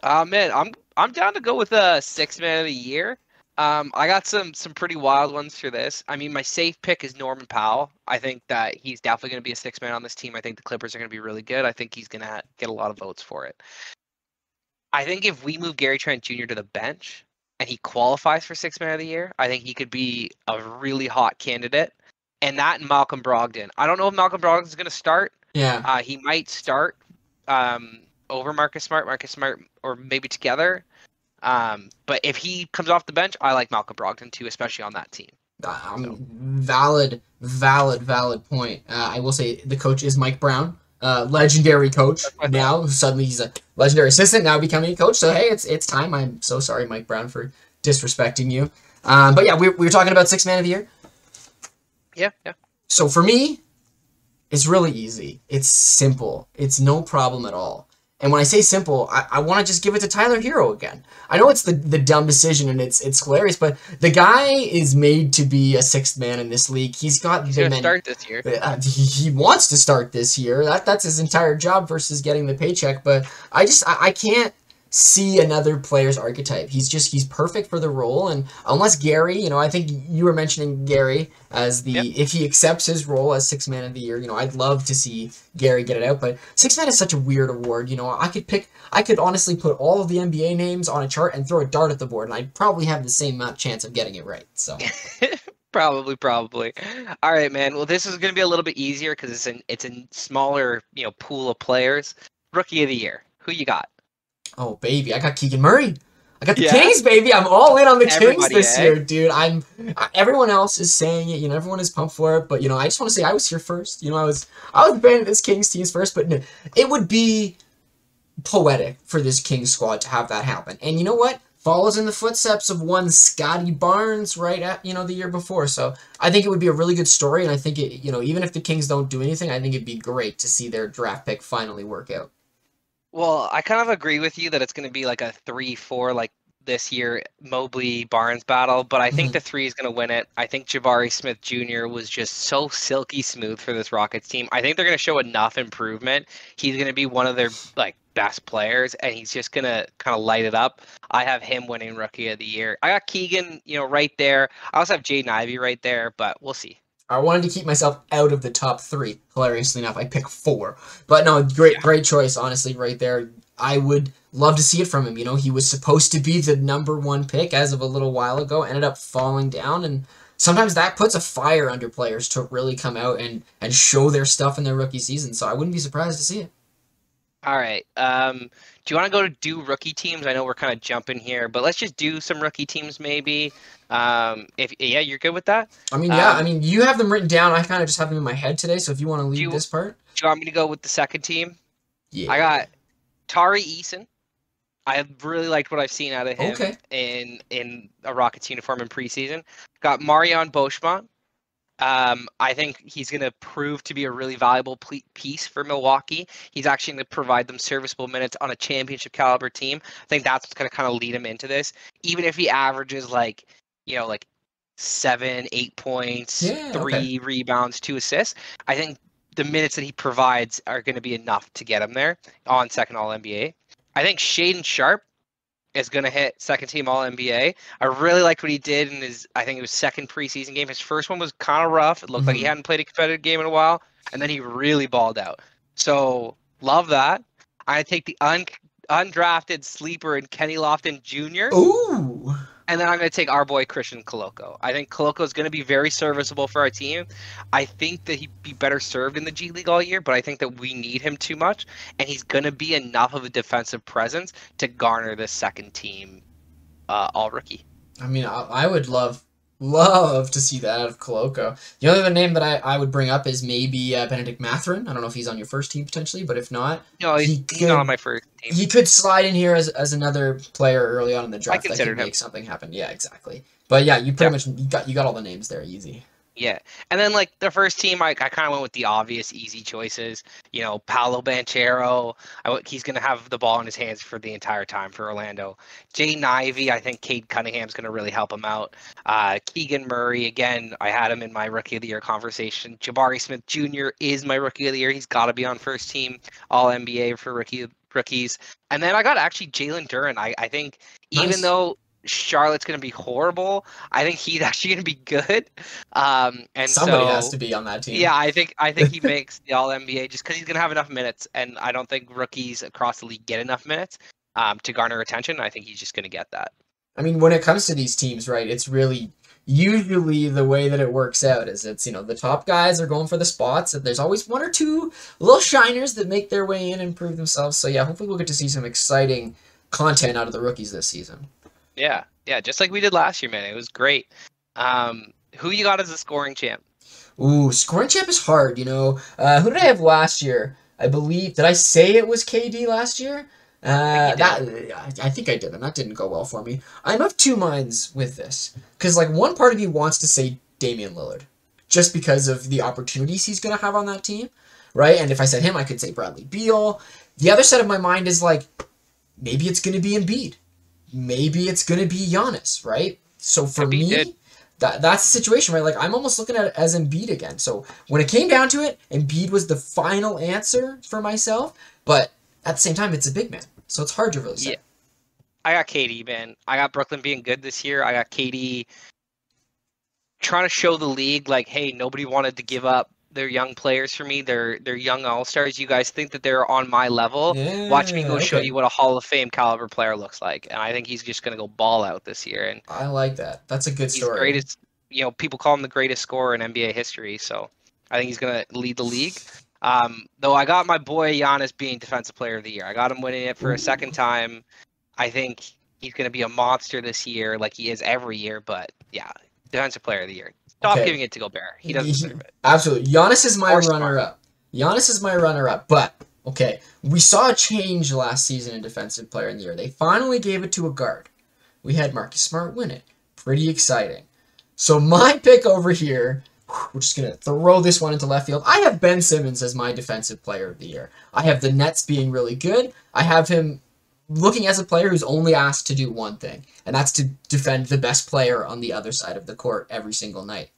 man, I'm down to go with a six man of the year. I got some pretty wild ones for this. I mean, my safe pick is Norman Powell. I think that he's definitely going to be a six man on this team. I think the Clippers are going to be really good. I think he's going to get a lot of votes for it. I think if we move Gary Trent Jr. to the bench and he qualifies for six man of the year, I think he could be a really hot candidate. And that and Malcolm Brogdon. I don't know if Malcolm Brogdon is going to start. Yeah. He might start over Marcus Smart, or maybe together. But if he comes off the bench, I like Malcolm Brogdon too, especially on that team. So Valid point. I will say the coach is Mike Brown, legendary coach. that's my thought. Now suddenly he's a legendary assistant, now becoming a coach. So hey, it's time. I'm so sorry, Mike Brown, for disrespecting you. But yeah, we were talking about six man of the year. Yeah, yeah. So for me, it's really easy. It's simple. It's no problem at all. And when I say simple, I want to just give it to Tyler Hero again. I know it's the dumb decision and it's hilarious, but the guy is made to be a sixth man in this league. He's got He's the gonna start this year. he wants to start this year. That's his entire job versus getting the paycheck. But I can't see another player's archetype. He's perfect for the role. And unless Gary, I think you were mentioning Gary as Yep. if he accepts his role as six man of the year, I'd love to see Gary get it out. But six man is such a weird award. I could honestly put all of the NBA names on a chart and throw a dart at the board, and I'd probably have the same chance of getting it right. So. Probably. All right, man. Well, this is going to be a little bit easier because it's a smaller, pool of players. Rookie of the year. Who you got? Oh baby, I got Keegan Murray. I got the Yeah. Kings, baby. I'm all in on the Kings Everybody, this eh? year, dude. Everyone else is saying it, everyone is pumped for it, but I just want to say I was here first. I was a fan of this Kings teams first, but no, it would be poetic for this Kings squad to have that happen. And you know what? Follows in the footsteps of one Scotty Barnes right at the year before. So I think it would be a really good story, and I think it even if the Kings don't do anything, I think it'd be great to see their draft pick finally work out. Well, I kind of agree with you that it's going to be like a 3-4 like this year Mobley Barnes battle, but I think Mhm. the three is going to win it. I think Jabari Smith Jr. was just so silky smooth for this Rockets team. I think they're going to show enough improvement. He's going to be one of their best players, and he's just going to kind of light it up. I have him winning Rookie of the Year. I got Keegan, right there. I also have Jaden Ivey right there, but we'll see. I wanted to keep myself out of the top three. Hilariously enough, I picked 4. But no, great choice, honestly, right there. I would love to see it from him. He was supposed to be the #1 pick as of a little while ago, ended up falling down, and sometimes that puts a fire under players to really come out and show their stuff in their rookie season. So I wouldn't be surprised to see it. All right. Do you want to go to do rookie teams? I know we're kind of jumping here, but let's just do some rookie teams maybe. If you're good with that. You have them written down. I kind of just have them in my head today. So if you want to lead this part, Do you want me to go with the second team? yeah, I got Tari Eason. I really liked what I've seen out of him Okay. in a Rockets uniform in preseason. Got Marion Beauchamp. I think he's going to prove to be a really valuable piece for Milwaukee. He's actually going to provide them serviceable minutes on a championship caliber team. I think that's what's going to kind of lead him into this. Even if he averages like 7, 8 points, Yeah, 3 rebounds, 2 assists, I think the minutes that he provides are going to be enough to get him there on second All NBA. I think Shaden Sharp is going to hit second team All NBA. I really liked what he did in I think it was second preseason game. His first one was kind of rough. It looked like he hadn't played a competitive game in a while, and then he really balled out. So love that. I take the undrafted sleeper in Kenny Lofton Jr. Ooh. And then I'm going to take our boy Christian Koloko. I think Koloko is going to be very serviceable for our team. I think that he'd be better served in the G League all year, but I think that we need him too much, and he's going to be enough of a defensive presence to garner this second team all rookie. I would love to see that out of Koloko. The only other name that I would bring up is maybe Benedict Mathurin. I don't know if he's on your first team potentially, but if not, No, he's not on my first team. He could slide in here as another player early on in the draft that could him. make something happen. Yeah, exactly. But yeah, you pretty much you got all the names there easy. Yeah. And then like the first team, I kind of went with the obvious easy choices. You know, Paolo Banchero, he's going to have the ball in his hands for the entire time for Orlando. Jay Ivey, I think Cade Cunningham's going to really help him out. Keegan Murray, again, I had him in my Rookie of the Year conversation. Jabari Smith Jr. is my Rookie of the Year. He's got to be on first team All NBA for rookies. And then I got actually Jalen Duren. I think even Nice. though Charlotte's going to be horrible, I think he's actually going to be good. And Somebody has so, to be on that team. yeah, I think he makes the All NBA just because he's going to have enough minutes, and I don't think rookies across the league get enough minutes to garner attention. I think he's just going to get that. I mean, when it comes to these teams, right, it's really usually the way that it works out is it's, the top guys are going for the spots, and there's always one or two little shiners that make their way in and prove themselves. So yeah, hopefully we'll get to see some exciting content out of the rookies this season. Yeah, just like we did last year, man. It was great. Who you got as a scoring champ? Ooh, scoring champ is hard, who did I have last year? I believe, did I say it was KD last year? I think you did. I think I did, and that didn't go well for me. I'm of two minds with this, because like one part of me wants to say Damian Lillard, just because of the opportunities he's gonna have on that team, right? And if I said him, I could say Bradley Beal. The other side of my mind is like, maybe it's gonna be Embiid, maybe it's gonna be Giannis, right? So for Embiid did. me, that's the situation, right? Like I'm almost looking at it as Embiid again. So when it came down to it, Embiid was the final answer for myself, but at the same time, it's a big man, so it's hard to really say. Yeah, I got KD, man. I got Brooklyn being good this year. I got KD trying to show the league, like, hey, nobody wanted to give up their young players for me. They're young all-stars. You guys think that they're on my level. Watch me Yeah, go show okay. you what a Hall of Fame caliber player looks like. And I think he's just going to go ball out this year. And I like that. That's a good he's the story. greatest, people call him the greatest scorer in NBA history. So I think he's going to lead the league. Though I got my boy Giannis being Defensive Player of the Year. I got him winning it for a second time. I think he's going to be a monster this year like he is every year. But yeah, Defensive Player of the Year. Stop Okay. giving it to Gobert. He doesn't deserve it. Absolutely. Giannis is my Or Smart. runner-up. Giannis is my runner-up, but, okay, we saw a change last season in Defensive Player of the Year. They finally gave it to a guard. We had Marcus Smart win it. Pretty exciting. So my pick over here, we're just going to throw this one into left field. I have Ben Simmons as my Defensive Player of the Year. I have the Nets being really good. I have him looking as a player who's only asked to do one thing, and that's to defend the best player on the other side of the court every single night.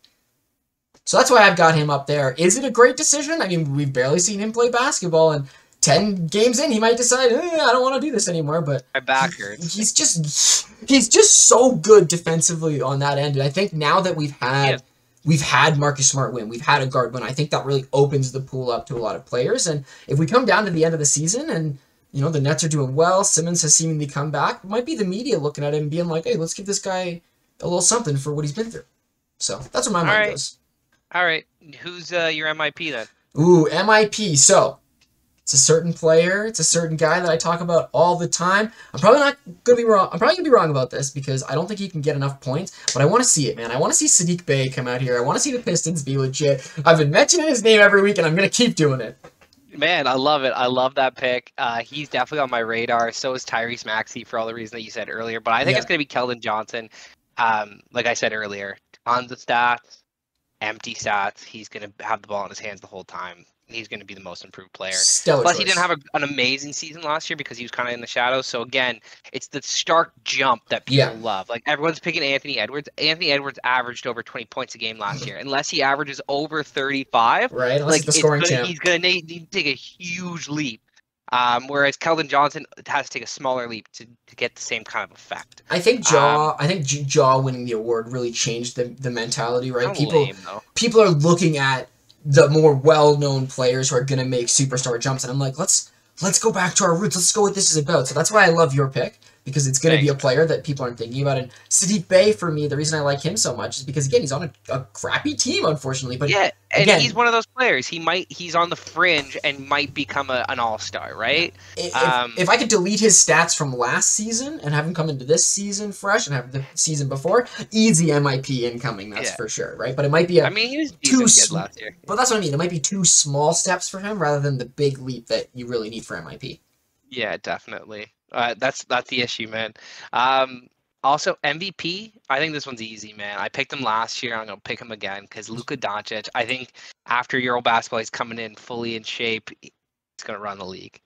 So that's why I've got him up there. Is it a great decision? I mean, we've barely seen him play basketball, and 10 games in, he might decide, I don't want to do this anymore, but My back hurts. he's just so good defensively on that end. And I think now that we've had Marcus Smart win, we've had a guard win, I think that really opens the pool up to a lot of players. And if we come down to the end of the season and the Nets are doing well, Simmons has seemingly come back, it might be the media looking at him and being like, hey, let's give this guy a little something for what he's been through. So that's where my mind goes. All right. Who's your MIP then? Ooh, MIP. So it's a certain player. It's a certain guy that I talk about all the time. I'm probably not gonna be wrong. I'm probably gonna be wrong about this because I don't think he can get enough points. But I want to see it, man. I want to see Sadiq Bey come out here. I want to see the Pistons be legit. I've been mentioning his name every week, and I'm gonna keep doing it. Man, I love it. I love that pick. He's definitely on my radar. So is Tyrese Maxey for all the reasons that you said earlier. But I think it's going to be Keldon Johnson. Like I said earlier, tons of stats, empty stats. He's going to have the ball in his hands the whole time. He's going to be the most improved player. Stellar Plus, choice. he didn't have an amazing season last year because he was kind of in the shadows. So, again, it's the stark jump that people love. Like, everyone's picking Anthony Edwards. Anthony Edwards averaged over 20 points a game last year. Unless he averages over 35, right? Unless he's the scoring champ. He's going to need to take a huge leap. Whereas Keldon Johnson has to take a smaller leap to get the same kind of effect. I think Jaw winning the award really changed the mentality, right? People are looking at the more well-known players who are going to make superstar jumps, and I'm like, let's go back to our roots. Let's go what this is about. So that's why I love your pick, because it's going to be a player that people aren't thinking about. And Sadiq Bey, for me, the reason I like him so much is because, again, he's on a crappy team, unfortunately. But yeah, and again, he's one of those players. He's on the fringe and might become an all-star, right? If I could delete his stats from last season and have him come into this season fresh and have the season before, easy MIP incoming, that's for sure, right? But it might be he was decent kid last year. But that's what I mean. It might be two small steps for him rather than the big leap that you really need for MIP. Yeah, definitely. That's the issue, man. Also, MVP, I think this one's easy, man. I picked him last year. I'm going to pick him again because Luka Doncic, I think after Euro basketball, he's coming in fully in shape. He's going to run the league.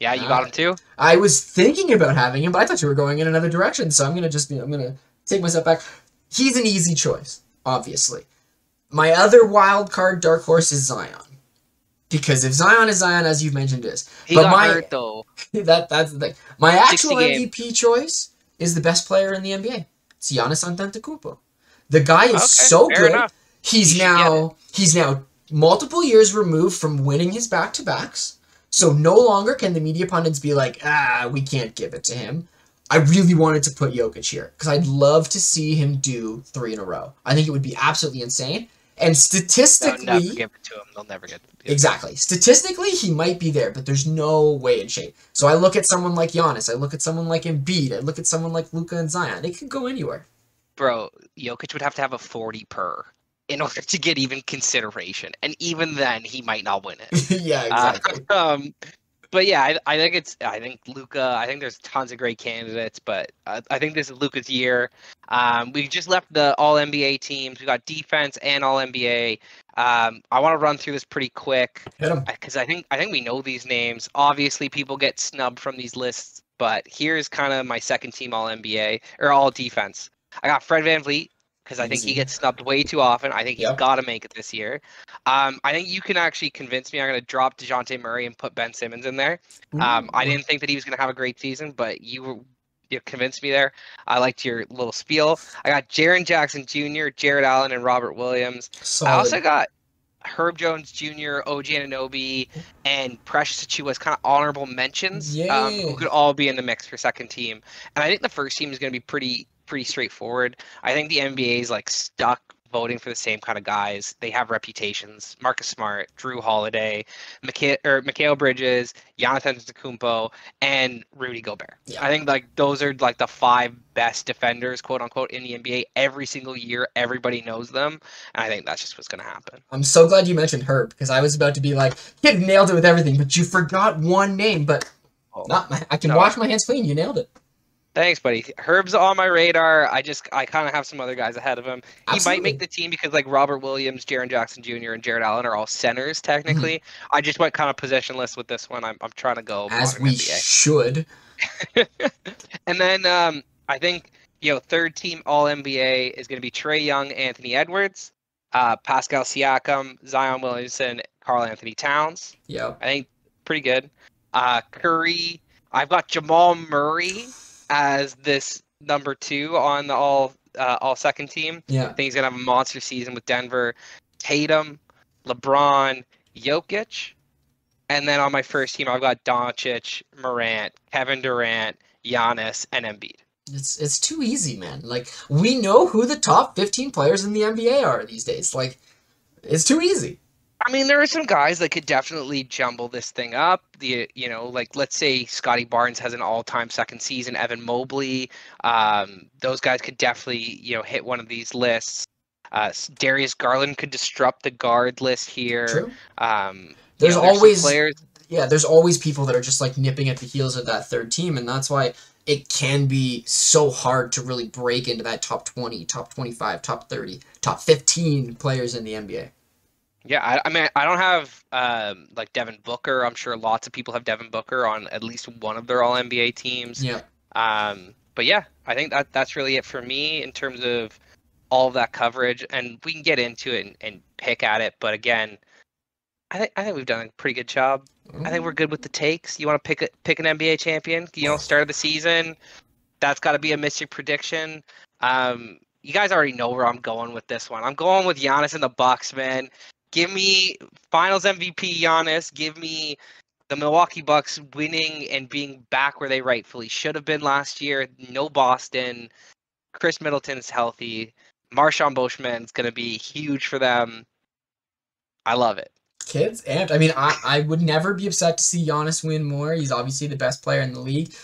Yeah, you got him too? I was thinking about having him, but I thought you were going in another direction, so I'm going to take myself back. He's an easy choice, obviously. My other wild card dark horse is Zion. Because if Zion is Zion, as you've mentioned, is. He got hurt, though. That's the thing. My actual games. MVP choice is the best player in the NBA. It's Giannis Antetokounmpo. The guy is so good. Enough. He's now multiple years removed from winning his back-to-backs. So no longer can the media pundits be like, we can't give it to him. I really wanted to put Jokic here because I'd love to see him do 3 in a row. I think it would be absolutely insane. And statistically, they'll never give it to him. They'll never get it. Exactly. Statistically, he might be there, but there's no way in shape. So I look at someone like Giannis. I look at someone like Embiid. I look at someone like Luka and Zion. They could go anywhere. Bro, Jokic would have to have a 40 per in order to get even consideration, and even then, he might not win it. Yeah, exactly. But yeah, I think Luka. I think there's tons of great candidates, but I think this is Luka's year. We just left the All NBA teams. We got defense and All NBA. I want to run through this pretty quick because I think we know these names. Obviously, people get snubbed from these lists, but here's kind of my second team All NBA or All Defense. I got Fred VanVleet. Because I think he gets snubbed way too often. I think he's got to make it this year. I think you can actually convince me. I'm going to drop DeJounte Murray and put Ben Simmons in there. I didn't think that he was going to have a great season, but you convinced me there. I liked your little spiel. I got Jaren Jackson Jr., Jared Allen, and Robert Williams. Solid. I also got Herb Jones Jr., OG Anunoby, and Precious Achiuwa as kind of honorable mentions. Who could all be in the mix for second team. And I think the first team is going to be pretty straightforward. I think the NBA is like stuck voting for the same kind of guys. They have reputations. Marcus Smart, Drew Holiday, Mikal Bridges, Giannis Antetokounmpo, and Rudy Gobert. Yeah. I think like those are like the 5 best defenders, quote unquote, in the NBA every single year. Everybody knows them, and I think that's just what's going to happen. I'm so glad you mentioned Herb because I was about to be like, you nailed it with everything, but you forgot one name. But I can wash my hands clean. You nailed it. Thanks, buddy. Herb's on my radar. I kind of have some other guys ahead of him. He might make the team because like Robert Williams, Jaren Jackson Jr., and Jared Allen are all centers technically. I just went kind of positionless with this one. I'm trying to go as we NBA. Should. And then I think third team All NBA is going to be Trae Young, Anthony Edwards, Pascal Siakam, Zion Williamson, Karl Anthony Towns. Yeah, I think pretty good. Curry. I've got Jamal Murray as this number 2 on the all second team. Yeah. I think he's gonna have a monster season with Denver. Tatum, LeBron, Jokic, and then on my first team I've got Doncic, Morant, Kevin Durant, Giannis, and Embiid. It's too easy, man. Like we know who the top 15 players in the NBA are these days. Like it's too easy. I mean, there are some guys that could definitely jumble this thing up. Like let's say Scotty Barnes has an all-time second season. Evan Mobley, those guys could definitely hit one of these lists. Darius Garland could disrupt the guard list here. True. There's always players. Yeah, there's always people that are just like nipping at the heels of that third team, and that's why it can be so hard to really break into that top 20, top 25, top 30, top 15 players in the NBA. Yeah, I mean, I don't have like Devin Booker. I'm sure lots of people have Devin Booker on at least one of their All NBA teams. Yeah. But yeah, I think that's really it for me in terms of all of that coverage, and we can get into it and pick at it. But again, I think we've done a pretty good job. I think we're good with the takes. You want to pick an NBA champion? Start of the season. That's got to be a Mystic prediction. You guys already know where I'm going with this one. I'm going with Giannis and the Bucks, man. Give me Finals MVP Giannis. Give me the Milwaukee Bucks winning and being back where they rightfully should have been last year. No Boston. Chris Middleton's healthy. Marshawn Boschman's going to be huge for them. I love it. Kids amped. I mean, I would never be upset to see Giannis win more. He's obviously the best player in the league.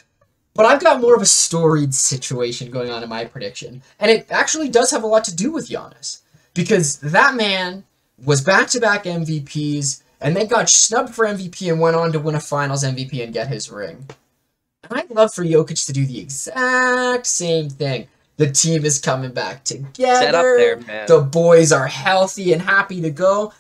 But I've got more of a storied situation going on in my prediction. And it actually does have a lot to do with Giannis. Because that man was back-to-back MVPs, and then got snubbed for MVP and went on to win a Finals MVP and get his ring. I'd love for Jokic to do the exact same thing. The team is coming back Set up there, together. man. The boys are healthy and happy to go.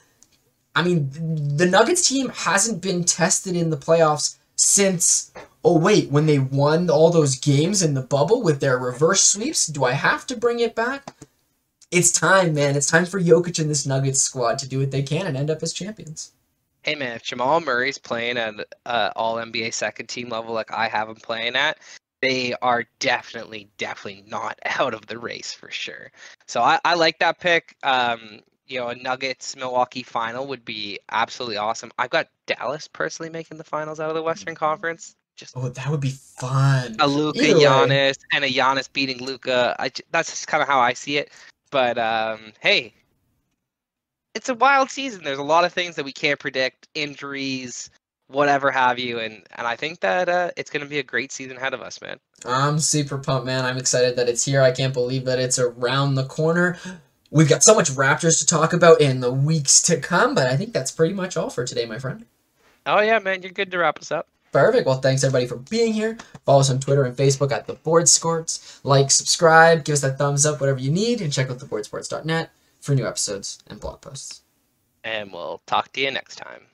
I mean, the Nuggets team hasn't been tested in the playoffs since, oh wait, when they won all those games in the bubble with their reverse sweeps. Do I have to bring it back? It's time, man. It's time for Jokic and this Nuggets squad to do what they can and end up as champions. Hey man, if Jamal Murray's playing at all NBA second team level like I have him playing at, they are definitely not out of the race for sure. So I like that pick. A Nuggets Milwaukee final would be absolutely awesome. I've got Dallas personally making the finals out of the Western Conference. Just Oh, that would be fun. a Luka Either way. Giannis and a Giannis beating Luka. That's just kind of how I see it. But hey, it's a wild season. There's a lot of things that we can't predict, injuries, whatever have you, and I think that it's going to be a great season ahead of us, man. I'm super pumped, man. I'm excited that it's here. I can't believe that it's around the corner. We've got so much Raptors to talk about in the weeks to come, but I think that's pretty much all for today, my friend. Oh yeah, man, you're good to wrap us up. Perfect. Well, thanks everybody for being here. Follow us on Twitter and Facebook at The Board Sports. Like, subscribe, give us that thumbs up, whatever you need, and check out theboardsports.net for new episodes and blog posts. And we'll talk to you next time.